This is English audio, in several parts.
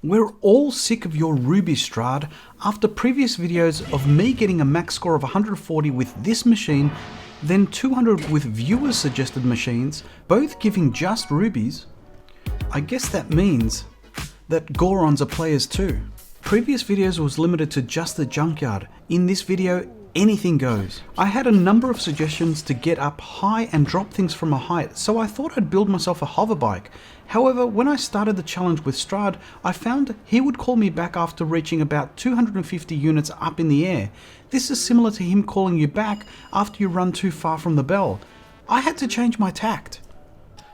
We're all sick of your rubies, Strade. After previous videos of me getting a max score of 140 with this machine, then 200 with viewers suggested machines, both giving just rubies, I guess that means that Gorons are players too. Previous videos was limited to just the junkyard. In this video, anything goes. I had a number of suggestions to get up high and drop things from a height, so I thought I'd build myself a hover bike. However, when I started the challenge with Strade, I found he would call me back after reaching about 250 units up in the air. This is similar to him calling you back after you run too far from the bell. I had to change my tact.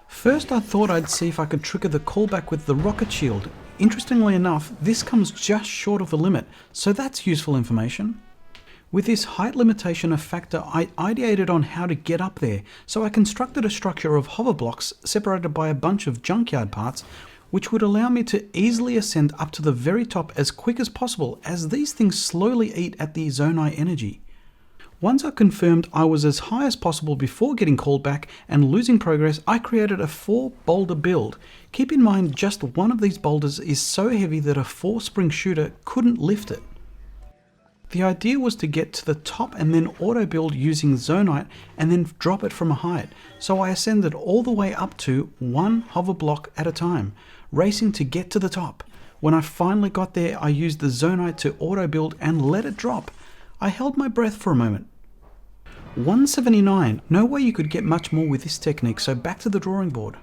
First I thought I'd see if I could trigger the callback with the rocket shield. Interestingly enough, this comes just short of the limit, so that's useful information. With this height limitation a factor, I ideated on how to get up there, so I constructed a structure of hover blocks separated by a bunch of junkyard parts, which would allow me to easily ascend up to the very top as quick as possible, as these things slowly eat at the Zonai energy. Once I confirmed I was as high as possible before getting called back and losing progress, I created a 4 boulder build. Keep in mind, just one of these boulders is so heavy that a 4-spring shooter couldn't lift it. The idea was to get to the top and then auto build using Zonai and then drop it from a height. So I ascended all the way up to 1 hover block at a time, racing to get to the top. When I finally got there, I used the Zonai to auto build and let it drop. I held my breath for a moment. 179, no way you could get much more with this technique, so back to the drawing board.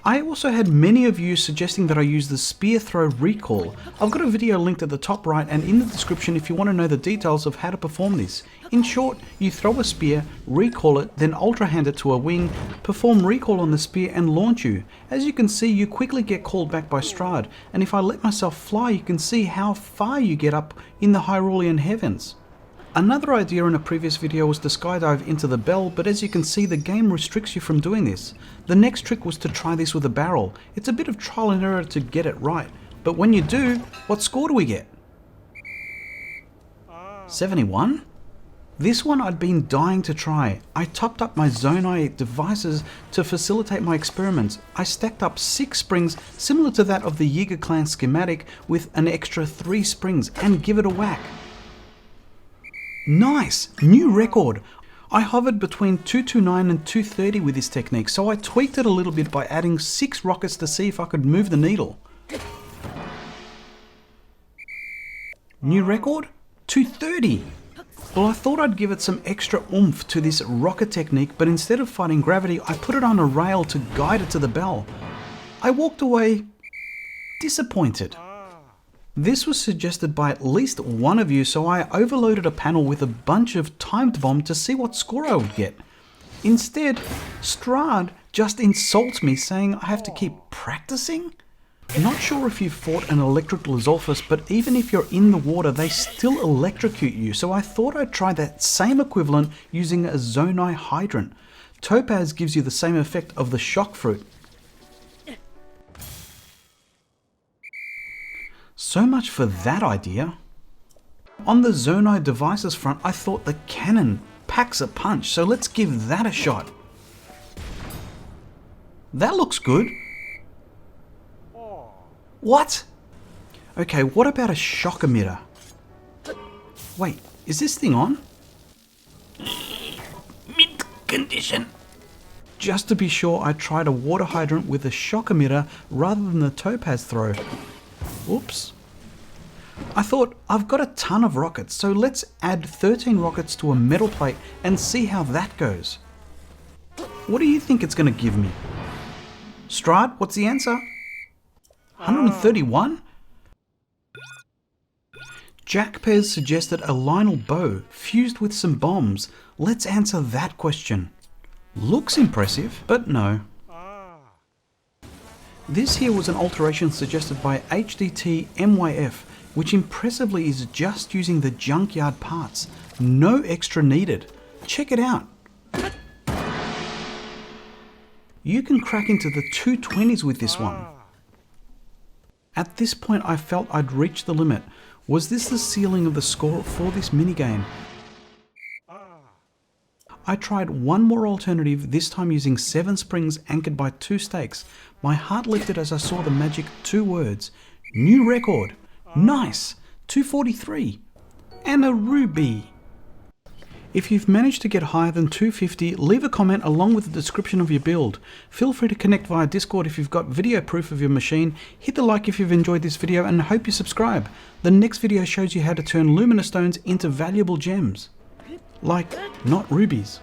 I also had many of you suggesting that I use the spear throw recall. I've got a video linked at the top right and in the description if you want to know the details of how to perform this. In short, you throw a spear, recall it, then ultra hand it to a wing, perform recall on the spear and launch you. As you can see, you quickly get called back by Strade, and if I let myself fly, you can see how far you get up in the Hyrulean heavens. Another idea in a previous video was to skydive into the bell, but as you can see, the game restricts you from doing this. The next trick was to try this with a barrel. It's a bit of trial and error to get it right, but when you do, what score do we get? 71? This one I'd been dying to try. I topped up my Zonai devices to facilitate my experiments. I stacked up 6 springs similar to that of the Yiga clan schematic with an extra 3 springs and give it a whack. Nice! New record! I hovered between 229 and 230 with this technique, so I tweaked it a little bit by adding 6 rockets to see if I could move the needle. New record? 230! Well, I thought I'd give it some extra oomph to this rocket technique, but instead of fighting gravity, I put it on a rail to guide it to the bell. I walked away disappointed. This was suggested by at least one of you, so I overloaded a panel with a bunch of timed bomb to see what score I would get. Instead, Strade just insults me, saying I have to keep practicing? Not sure if you've fought an electric Lizolphus, but even if you're in the water, they still electrocute you, so I thought I'd try that same equivalent using a Zonai hydrant. Topaz gives you the same effect of the shock fruit. So much for that idea. On the Zonai devices front, I thought the cannon packs a punch, so let's give that a shot. That looks good. What? Okay, what about a shock emitter? Wait, is this thing on? Mint condition. Just to be sure, I tried a water hydrant with a shock emitter rather than the topaz throw. Oops. I thought, I've got a ton of rockets, so let's add 13 rockets to a metal plate and see how that goes. What do you think it's going to give me? Strade, what's the answer? 131? Jack Pez suggested a Lionel bow fused with some bombs. Let's answer that question. Looks impressive, but no. This here was an alteration suggested by HDT MYF, which impressively is just using the junkyard parts. No extra needed. Check it out. You can crack into the 220s with this one. At this point I felt I'd reached the limit. Was this the ceiling of the score for this minigame? I tried one more alternative, this time using 7 springs anchored by 2 stakes. My heart lifted as I saw the magic 2 words, New record. Nice. 243. And a ruby. If you've managed to get higher than 250, leave a comment along with the description of your build. Feel free to connect via Discord if you've got video proof of your machine. Hit the like if you've enjoyed this video and hope you subscribe. The next video shows you how to turn luminous stones into valuable gems. Like, not rubies.